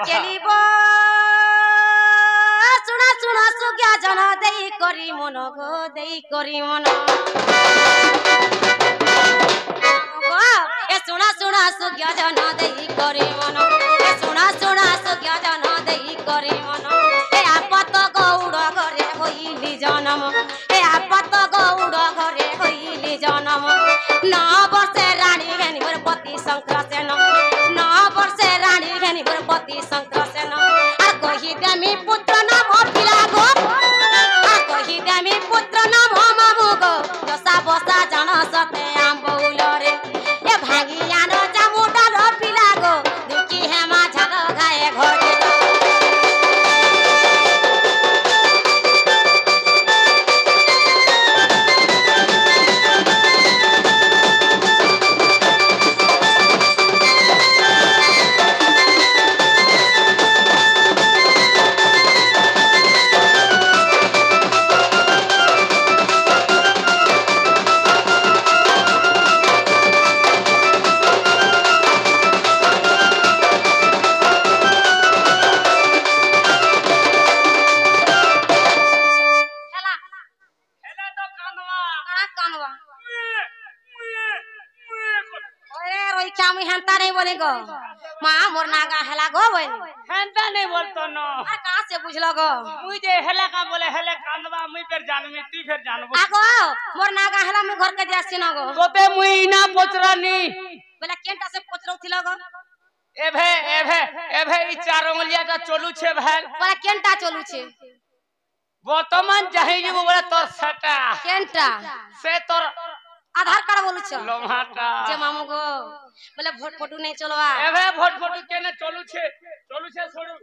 चलिबो सुना सुना सुग्या जन देई करी मन गो देई करी मन ए सुना सुना सुग्या जन देई करी मन ए सुना सुना सुग्या जन देई करी मन ए आपत गौड़ घरे होइली जन्म ए आपत गौड़ घरे होइली जन्म 9 वर्षे रानी घेनी मोर पति शंकरसेन 9 वर्षे रानी घेनी मोर पति शंकरसेन आ कहि देमी पुत्र नाम पिला गो आ कहि देमी पुत्र नाम मामु गो जसा बसा जन सते आम बउल रे ए भागी आनो जामुटा रो पिला गो दुखी हेमा झाल गाए घर मां मोर नागा हेला गो बोल हेंता नहीं बोलतो न अरे कहां से बुझलो गो मुझे हेला का बोले हेले कांदवा मुई फिर जानमी ती फिर जानबो आगो मोर नागा हेला में घर के दियासी न गो तोते मुई ना पोचरानी बोले केनटा से पोचरो थिलो गो एभे ई चार उंगलियाटा चलू छे भाई बोले केनटा चलू छे वर्तमान जाहि जीव बोले तोर सेटा केनटा से तोर आधार कार्ड बोलू छ लोहाटा जे मामू गो बोले वोट फोटो नहीं चलवा एभे वोट फोटो केने चलू छे छोड़ू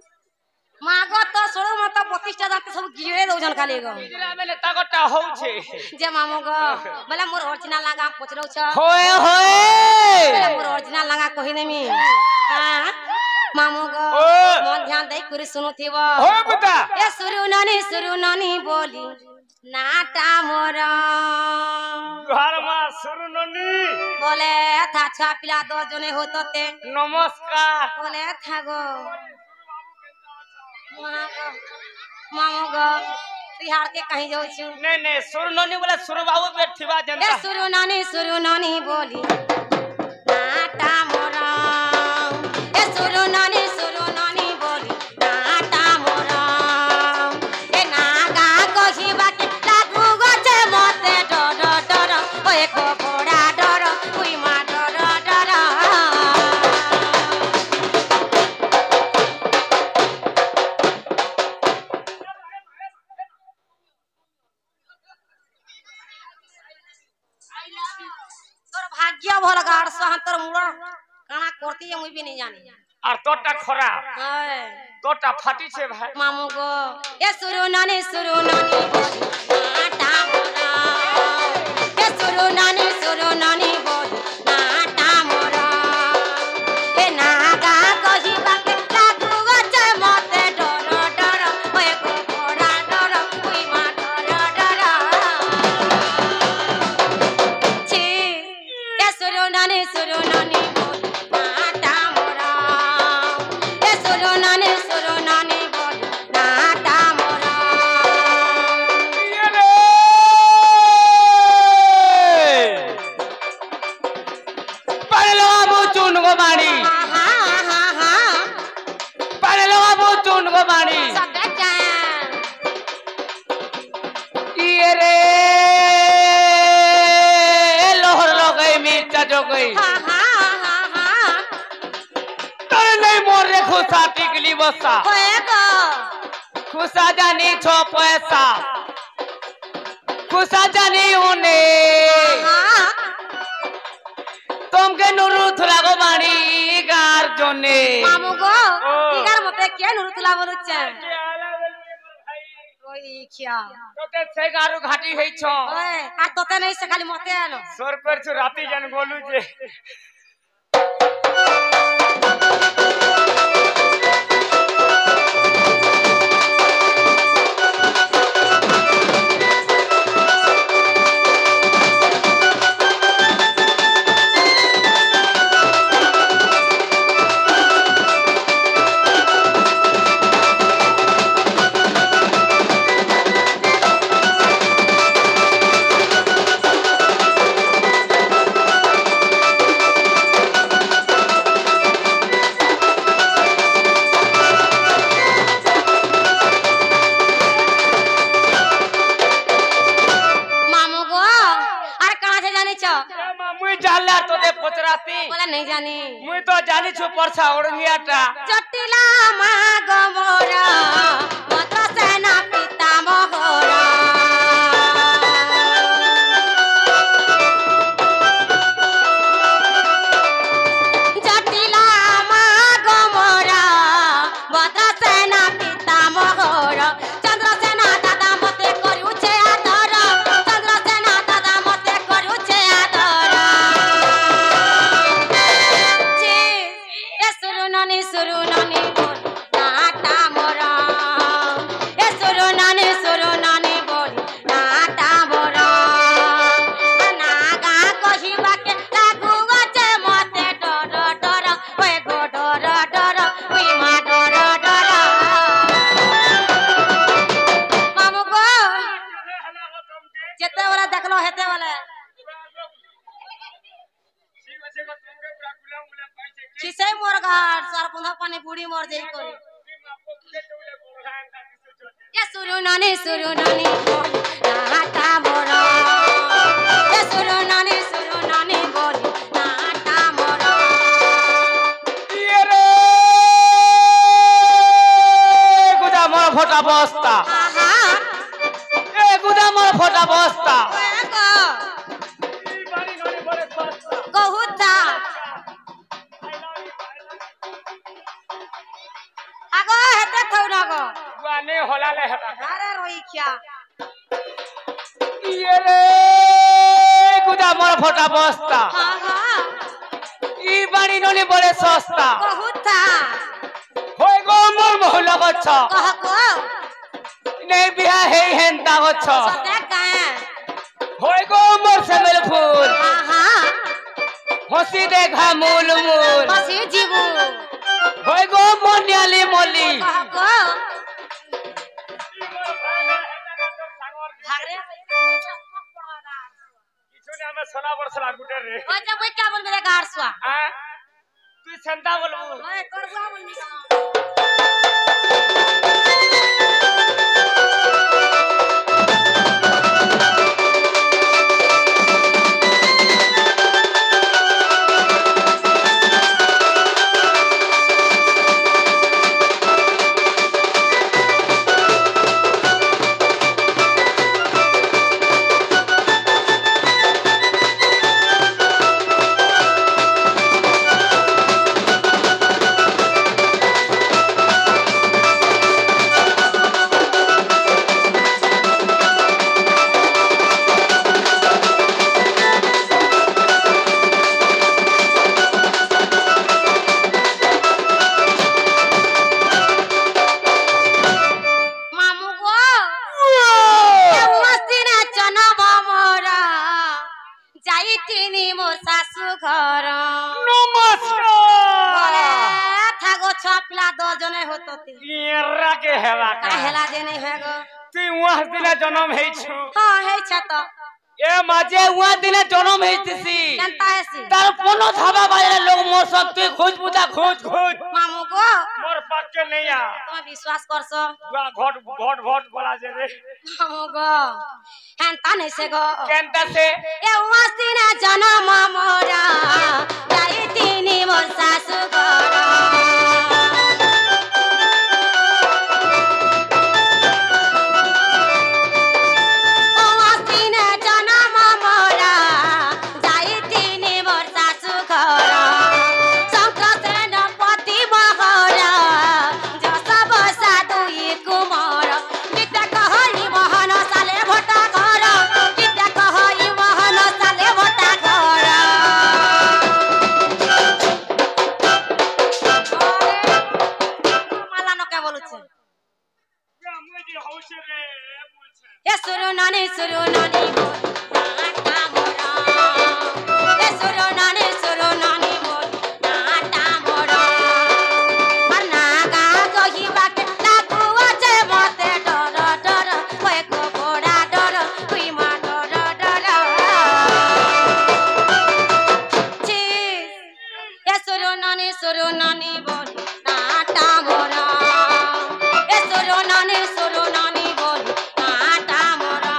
मागो तो छोड़ो मत 25 टा जाते सब गिरे दोजन खाली गो गिरा में नेता गोटा हो छे जे मामू गो बोले मोर ओरिजिनल लगा पोचरो छ होए बोले मोर ओरिजिनल लगा कहि नेमी हां मामू गो मन ध्यान दे कुरी सुनु थिबो हो बता ए सुरु ननी बोली नाटा मोर घर मा सुरु ननी बोले था छा पिला दो जने होतते नमस्कार बोले था गो मामू गो बिहार के कहीं जाऊ छु नहीं सुरु ननी बोले सुरु बाबू बैठिबा जनता ए सुरु ननी बोली नाटा मोर ए सुरु ननी बोली नाटा मोर ए नागा कहिबा के लागू गचे मते डर ओए को घोड़ा डर कुई मा डर तोर भाग्य भल गाड़ सहतर मुड़ काना करती है मुई भी नहीं जानी और तोटा खरा हाय तोटा फाटी छे भाई मामू गो ए सुरु ननी बोली नाटा मोरा ए सुरु ननी बोली नाटा मोरा ए नागा कहिबा के लागू गचे मते डर ओए को घोड़ा डर कुई मा डर छी ए सुरु ननी बोली नाटा मोरा ए सुरु ननी बोली नाटा मोरा पहले बाबू चुन गो बाड़ी हां पहले बाबू चुन गो बाड़ी सब जान ये रे लोहर लो गई मिर्चा जो गई हां तोरे नहीं मोर रे खुशा टिकली बसा होएगा खुशा जानी छो पैसा खुशा जानी उने हां तुमके नुरु थुलागो बाड़ी गार जोने मामू गो इगार मते के नुरुतला बोलुचे ओई खिया तोते से गारु घाटी हेइ छ ओए आ तोते नहीं से खाली मते आलो सोर कर छु राती जन गोलू जे জানি ছু পরছা ওড়িয়াটা জটিলা মা গমরা মত সেনা পিতা মহরা জটিলা মা গমরা মত সেনা পিতা মহরা চন্দ্রসেনা দাদা মতে করুছে আদর চন্দ্রসেনা দাদা মতে করুছে আদর সুরুনানি বল নাটা মোরা এ সুরুনানি বল নাটা মোরা না গা কহিবাকে লাগু আছে মতে ডর ডর ওই গো ডর ডর ওই মা ডর ডর মামু গো যেতে বলে দেখলো হেতে বলে किसे मोर घाट सरपंधा पानी बूढ़ी मर जाई करे ये सुरुनानी बोल नाटा मोरा ये सुरुनानी बोल नाटा मोरा ये रे गुदा मोर फोटा बस्ता आहा ए गुदा मोर फोटा बस्ता गहुता आगो हेते थौना गो गुआने होलाले हेता अरे रोई क्या ये रे गुदा मोर फोटा बस्ता आहा ई बाड़ी नली बड़े सस्ता गहुता होय गो मोर मोहला गच्छ कह को नै बिहा हे हेंता गच्छ सते काए होय गो मोर सेमेल फूल आहा हसी देखा मूल मूल बसी जीवू होय गो मोर न्याली मोली कह को भागरे इछोने हमें 16 वर्ष लागुटे रे ओए जब क्या बोल मेरे गाड़ सुआ आ तू संता बोलबू ओए तोर बुआ बोल मामू गो ए मस्तीना चनब मोरा जाइतिनी मोर सासु घर नमस्कार थागो छपला 10 जने होतती येरा के हेला का काहेला जे नहीं हेगो तू वहां दिना जन्म हेइ छु हां हे छ त ए माजे वहां दिना जन्म हेइतिसी केनता हेसी तार कोनो धाबा बाजे लोग मोर सब तू खोज बुदा खोज मामू गो मोर पक्के नहीं आ तुम विश्वास करसो वा घोट बोला जे रे मामू गो हेनता नहीं से गो केनता से ए मस्तीना जनम मोरा जाइतिनी मोर सासु घर सुरुनानी नाटा मोरा ए सुरुनानी बोल नाटा मोरा अन्ना गा कहिबा के लागु আছে मते डर डर ओए को बड़ा डर तुई मा डर डर छी ए सुरुनानी बोल नाटा मोरा ए सुरुनानी बोल नाटा मोरा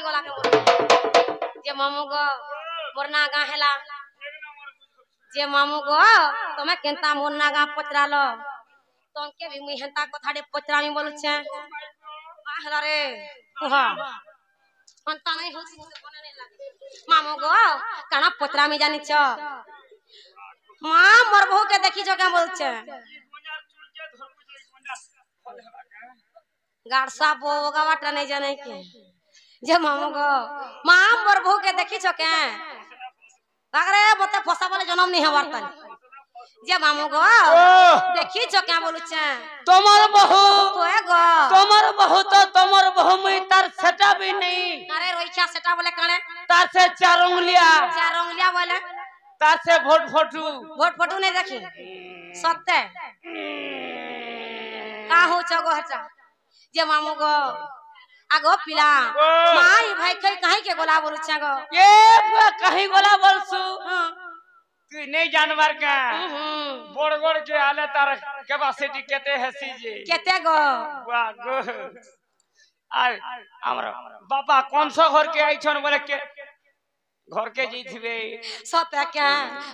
गला के बोल जे मामू गो मोरना गा हेला जे मामू गो तमे केनता मोरना गा पचरालो तोके भी मुई हेंता कथाडे पचरामी बोलु छे हेला रे कुहा अंता नहीं होसी मुते कोने नहीं लागे मामू गो काना पचरामी जानि छ मां मोर बहू के देखी जो के बोल छे गाड़सा बोगा बाटा नहीं जाने के जे मामू गो मां मोर बहू के देखी छ के अरे बते फसा वाले जन्म नहीं हवार तन जे मामू गो देखी छ के बोलु छे তোমার বহু तोए गो তোমার বহু মুই তার সেটা भी नहीं अरे रोइछा सेटा बोले काने तार से चार उंगलियां बोले तार से भोट फोटू नहीं देखी सत्य का हो चगो हटा जे मामू गो आगो पिला माई भाई कई काहे के गोला बोलु छ गो ये कहीं गोला बोलसु तू नहीं जानवर का बोड़ के आले तार कैपेसिटी केते हसी जे केते गो वाह गो आय हमरा बाबा कौन सा घर के आई छन बोले के घर के जी थिबे सत्य क्या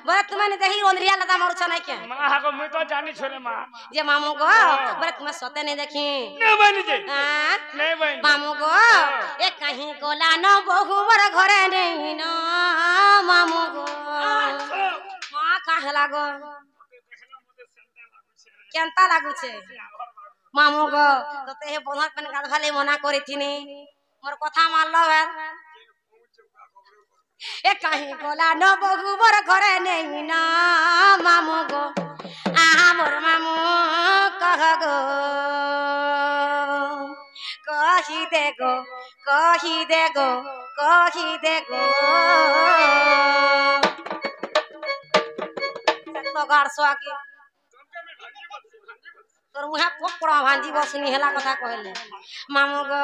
बोले तुम्हें देखी ओंदरिया लदा मारू छ नहीं के मां हागो मैं तो जानी छोरे मां जे मामू गो बोले तुम्हें सत्य नहीं देखी नहीं बनी जे हां नहीं बनी मामू गो ए कहीं गोला न बहु मोर घरे नहीं न मामू गो मां काहे लागो केनता लागु छे मामू गो तो ते बोनर पन गाधवाले मना करिथिनी मोर कथा मानलो है ए कहीं गोला न बहु मोर घरे नहीं न मामू गो मोर मामू कह गो कही दे गो तो गाड़सो आके तोर मुहा पकड़ा भांजी बसनी हेला कथा कहले मामू गो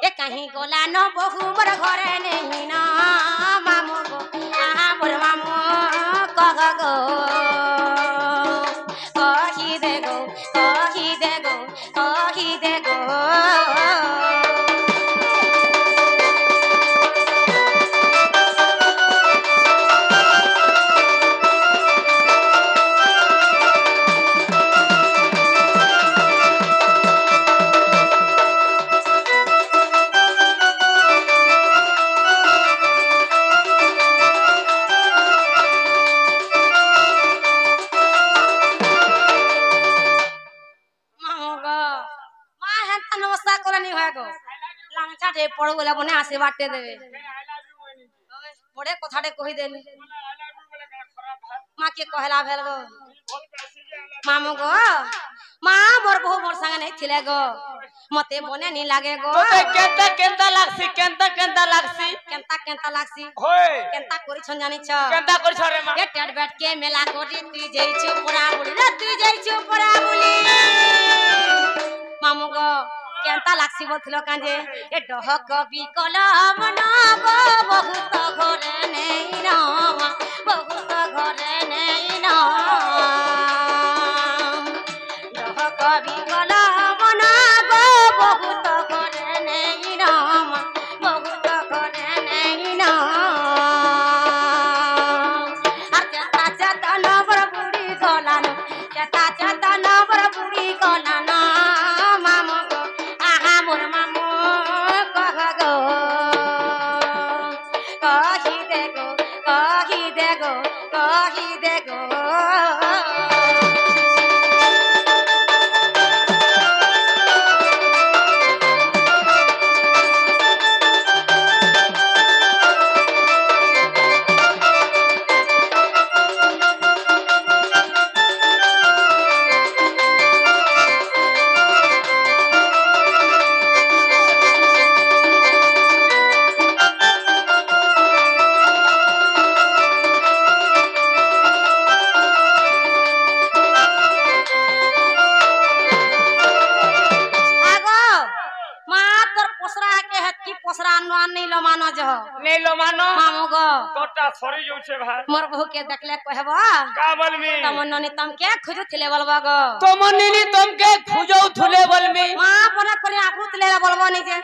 ए कहीं गोला न बहु मोर घरे नहीं न मामू गो मोर मामू कह गो कही दे गो पड़ो बोला बने आसे बाटे देवे बड़े कथाटे कहि देनी मां के कहला भेल गो मामू गो मां मोर बहु मोर संग नहीं थिले गो मते बने नहीं लागे गो तो केंता लागसी होय केंता करि छन जानि छ केंता करि छ रे मां के टेड बैठ के मेला करि तू जई छु परा बुली मामू गो केंता लागसी बोलथिलो कांजे ए डहक बिकल मनागो बहुत घरे नहीं न डहक बिकल मनागो बहुत घरे नहीं न आ चता नबर बुढ़ी गलानो चता नबर बुढ़ी गलानो मामू गो मोर मामू कह गो कही दे गो नहीं लो मानो मामू गो तोटा सरी जो छे भाई मोर बहू के देखले कहबो का बोलमी तमन्नी तम के खुजु थिले बोलबो गो तमन्नी तुम के खुजौ थुले बोलमी मां बना करे आपुत ले बोलबो नहीं जे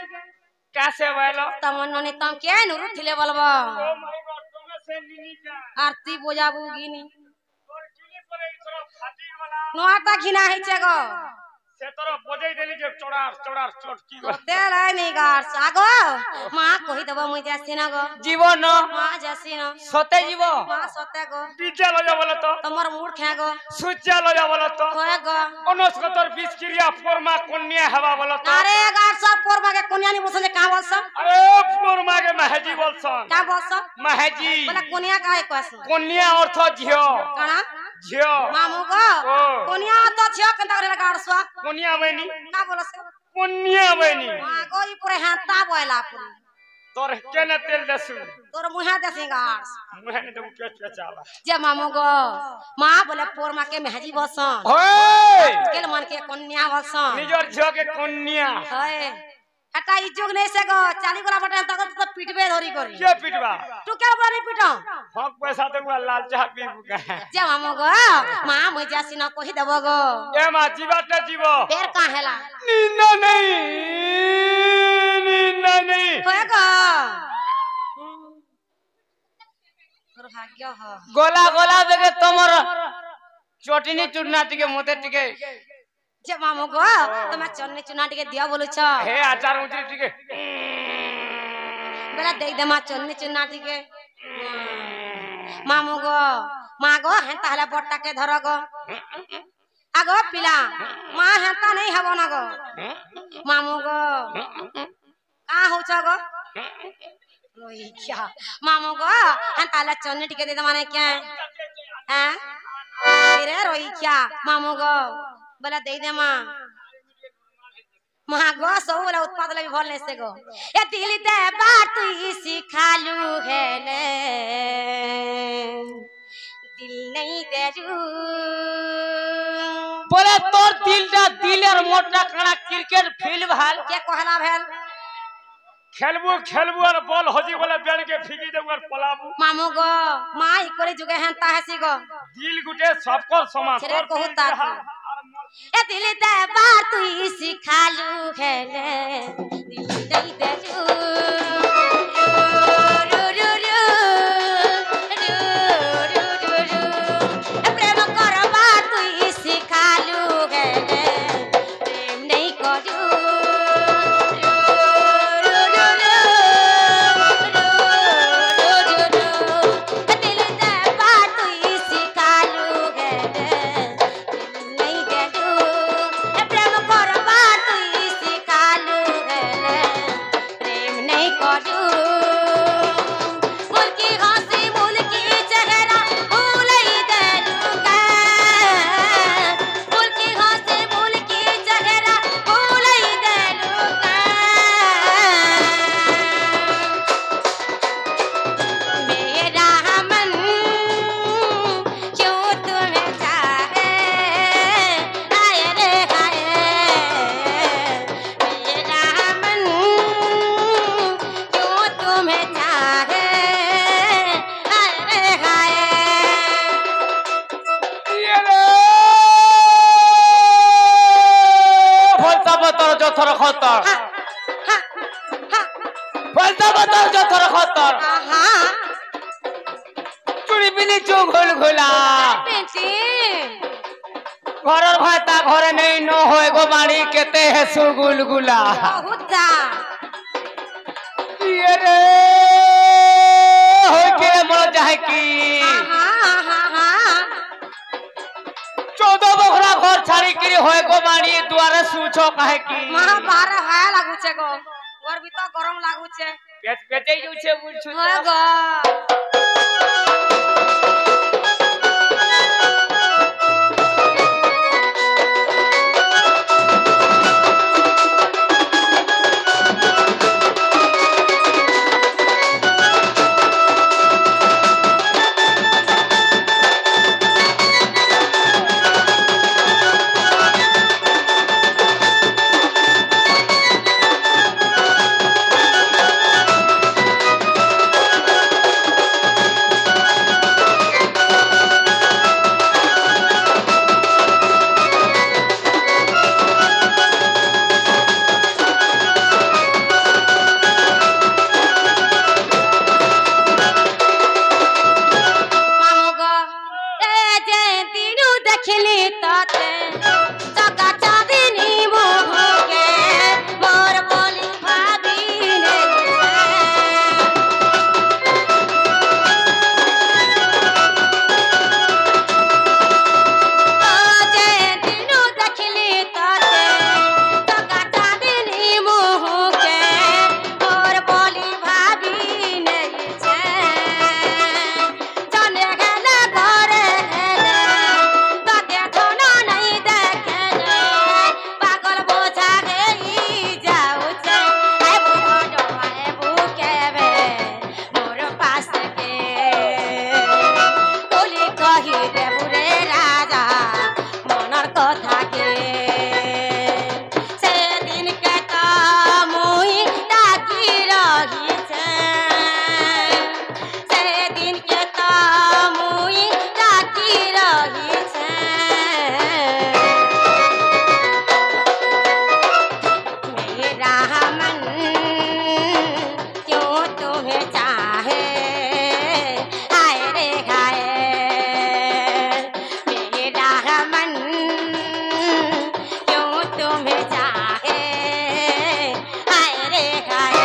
कैसे बोलो तमन्नो ने तम क्या नुरु थिले बलबा ओ माय गॉड तुम्हें से निनी का आरती बोजाबुगी नी और किली परे इतरो फाटी वाला নোয়াটা ঘিনা হইছে গো से तोरो बजै देली जे चोड़ार चोड़ार चोटकी गो তেল আই নি গার আগো মা কই দেব মুই যাসি না গো जीवन মা যাসি না सते जीव মা সতে গো बीजा लजा बोलो तो তোমার মুড় খে গো सुचा लजा बोलो तो কয় গো अनस्कतर बीच क्रिया फॉर्मा कन्या हवा बोलो तो আরে গার সব পরবা কে কোনিয়া নি বসে কা বলছ अरे फॉर्मा के महजी बोलसन কা বলছ महजी বলে কোনিয়া কাই কস कन्या अर्थ झियो কানা झियो মামু গো ओ কোনিয়া তো ছিও কেনতা করে গার সব कन्या बनी কা বলছ कन्या बनी মা গো ই পুরে হাতা বয়লা পুরি तोर केने तेल दसु তোর মুহা দেসি গার मुहने तो के चाला যে মামু গো মা বলে পরমা কে মেহাজি বসন ओए কেল মান কে কন্যা বসন निजर झियो के कन्या হয় এটা ইজুগ নেই সে গো চালি গোলা বটে তখন তো পিটবে ধরি করি के पिटवा তু কে বলি পিটো हक पैसा दे लाल चाह पी बुका যে মামু গো মা মই যাসি না কহি দেব গো ए मा जीवाटा जीवो ফের কা হেলা नींदा नहीं नींदा नहीं কয় গো তোর ভাগ্য হ गोला गोला देखे तमर चटनी चूरना टिके मोते टिके যে মামু গো তুমি চন্নি চুনা টিকে দিয়া বলছ हे आचार उचरी टिके বেলা দেই দে মা চন্নি চুনা টিকে মামু গো মা গো হেতা হলে বটটাকে ধর গো আগো পিলা মা হেতা নেই হব না গো মামু গো কা হউছ গো রইছা মামু গো হেতা হলে চন্নি টিকে দে দে মানে কে হ্যাঁ রে রইছা মামু গো বলা দেই দে মা মা গো সব বলে উৎপাদ লাগি ভাল নেছে গো এ দিলিতে বাত তুই শিখালু হেলে দিল নেই দেরু बोले तोर दिलटा दिलेर मोटा काना क्रिकेट फील्ड भाल কে কহলা ভেল खेलबू और बॉल होजी बोले बेड़ के फिगी दे और पलाबू মামু গো মা ই করে যুগে হেনতা হেসি গো दिल गुटे सबको समान ছেড়ে বহুত তার এ দিলিতে বাত তুই শিখালু হেলে দিল নেই দেরু প্রেম করবা তুই শিখালু হেলে প্রেম নেই করু দিল দেবা তুই শিখালু হেলে দিল নেই দেলু প্রেম করবা তুই শিখালু হেলে প্রেম নেই করু মুলকি হাসি মুলকি চেহারা ভুলাই দেলু কে মুলকি হাসি মুলকি চেহারা ভুলাই দেলু কে मेरा मन क्यों तुम्हें चाहे हाय रे हाय मेरा मन क्यों तुम्हें चाहे हाय रे हाय ये रे फलता बतर जो थर खतर हा हा फलता बतर जो थर खतर आहा चुड़ी बिनी चो घोल घोला बेटी घरर भाता घरे नहीं न होए गो बाड़ी केते है सुगुलगुला बहुत दा ये रे होय के मर जाए की आहा आहा आहा 14 बखरा घर छाड़ी के होए गो बाड़ी द्वारे सूछो काहे की महा बार हाय लागुचे गो और भी तो गरम लागुचे पेट पेटे जुछे बुझछु হয় গো मेरा मन क्यों तुम्हें चाहे हाय रे हाय मेरा मन क्यों तुम्हें चाहे हाय रे हाय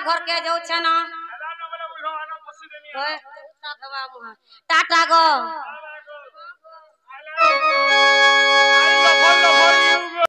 घर के जाऊ छ न टाटा गो